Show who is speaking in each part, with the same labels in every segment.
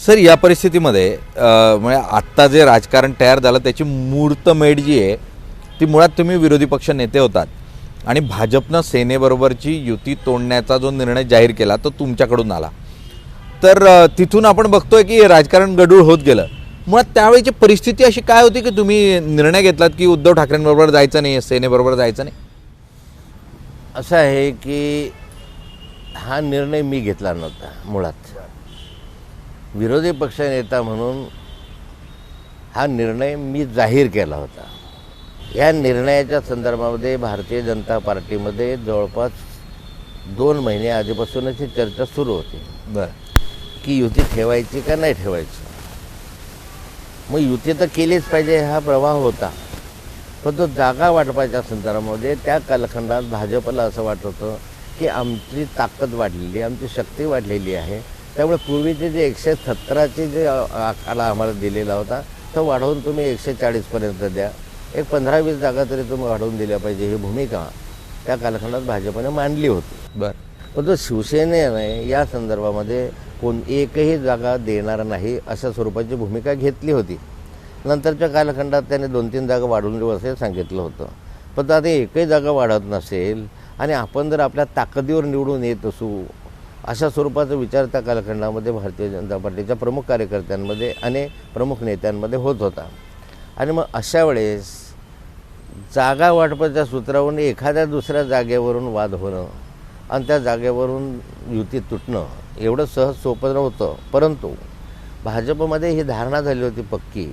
Speaker 1: Sir या परिस्थितीमध्ये म्हणजे आत्ता जे राजकारण तयार झालं त्याची मुहूर्तमेढ जी आहे ती मुळात तुम्ही विरोधी पक्ष नेते होतात आणि भाजपनं सेनेबरोबरची युती तोडण्याचा जो निर्णय जाहीर केला तो तुमच्याकडून आला, तर तिथून आपण बघतोय की राजकारण गढूळ होत गेलं. मुळात त्यावेळीची परिस्थिती अशी काय होती की तुम्ही निर्णय घेतलात की उद्धव ठाकरेंबरोबर जायचं नाही, सेनेबरोबर जायचं नाही?
Speaker 2: असं आहे की हा निर्णय मी घेतला नव्हता. मुळात विरोधी पक्ष नेता म्हणून हा निर्णय मी जाहीर केला होता. या निर्णयाच्या संदर्भामध्ये भारतीय जनता पार्टीमध्ये जवळपास 2 महिने आधीपासूनच ही चर्चा सुरू होती की युती ठेवायची का नाही ठेवायची. मग युती तर केलीच पाहिजे हा प्रवाह होता. पण तो जागा वाटपाच्या संदर्भामध्ये त्या कालखंडात भाजपला असं वाटत होतं की आमची ताकद वाढलेली, आमची शक्ती वाढलेली आहे, त्यामुळे पूर्वीचे जे 117चे जे आकडा आम्हाला दिलेला होता तो वाढवून तुम्ही 140पर्यंत द्या, एक 15-20 जागा तरी तुम्ही वाढवून दिल्या पाहिजे ही भूमिका त्या कालखंडात भाजपने मांडली होती. पण तो शिवसेनेने या संदर्भामध्ये एकही जागा देणार नाही अशा स्वरूपाची भूमिका घेतली होती. नंतरच्या कालखंडात त्याने 2-3 जागा वाढवून देऊ असे सांगितलं होतं. पण आता एकही जागा वाढत नसेल आणि आपण जर आपल्या ताकदीवर निवडून येत असू अशा स्वरूपाचा विचार त्या कालखंडामध्ये भारतीय जनता पार्टीच्या प्रमुख कार्यकर्त्यांमध्ये आणि प्रमुख नेत्यांमध्ये होत होता. आणि मग अशा वेळेस जागा वाटपाच्या सूत्रावरून एखाद्या दुसऱ्या जागेवरून वाद होणं आणि त्या जागेवरून युती तुटणं एवढं सहज सोपं नव्हतं. परंतु भाजपमध्ये ही धारणा झाली होती पक्की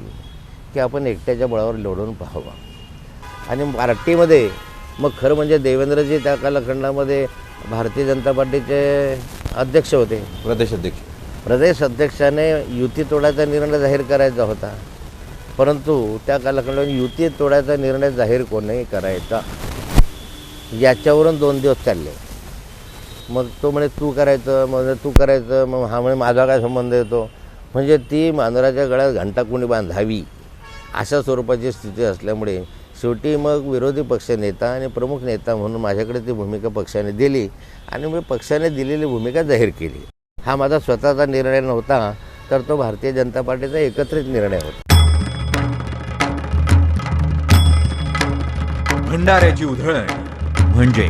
Speaker 2: की आपण एकट्याच्या बळावर लढून पाहावं. आणि पार्टीमध्ये मग खरं म्हणजे देवेंद्रजी त्या कालखंडामध्ये भारतीय जनता पार्टीचे अध्यक्ष होते, प्रदेश अध्यक्षाने युती तोडायचा निर्णय जाहीर करायचा होता. परंतु त्या कालखंडात युती तोडायचा निर्णय जाहीर कोणी करायचा याच्यावरून 2 दिवस चालले. मग तो म्हणे तू करायचं, मग तू करायचं, मग हा म्हणे माझा काय संबंध येतो. म्हणजे ती मांजराच्या गळ्यात घंटा कोणी बांधावी अशा स्वरूपाची स्थिती असल्यामुळे शेवटी मग विरोधी पक्ष नेता आणि प्रमुख नेता म्हणून माझ्याकडे ती भूमिका पक्षाने दिली आणि मी पक्षाने दिलेली भूमिका जाहीर केली. हा माझा स्वतःचा निर्णय नव्हता, तर तो भारतीय जनता पार्टीचा एकत्रित निर्णय होता.
Speaker 3: भंडाऱ्याची उधळण म्हणजे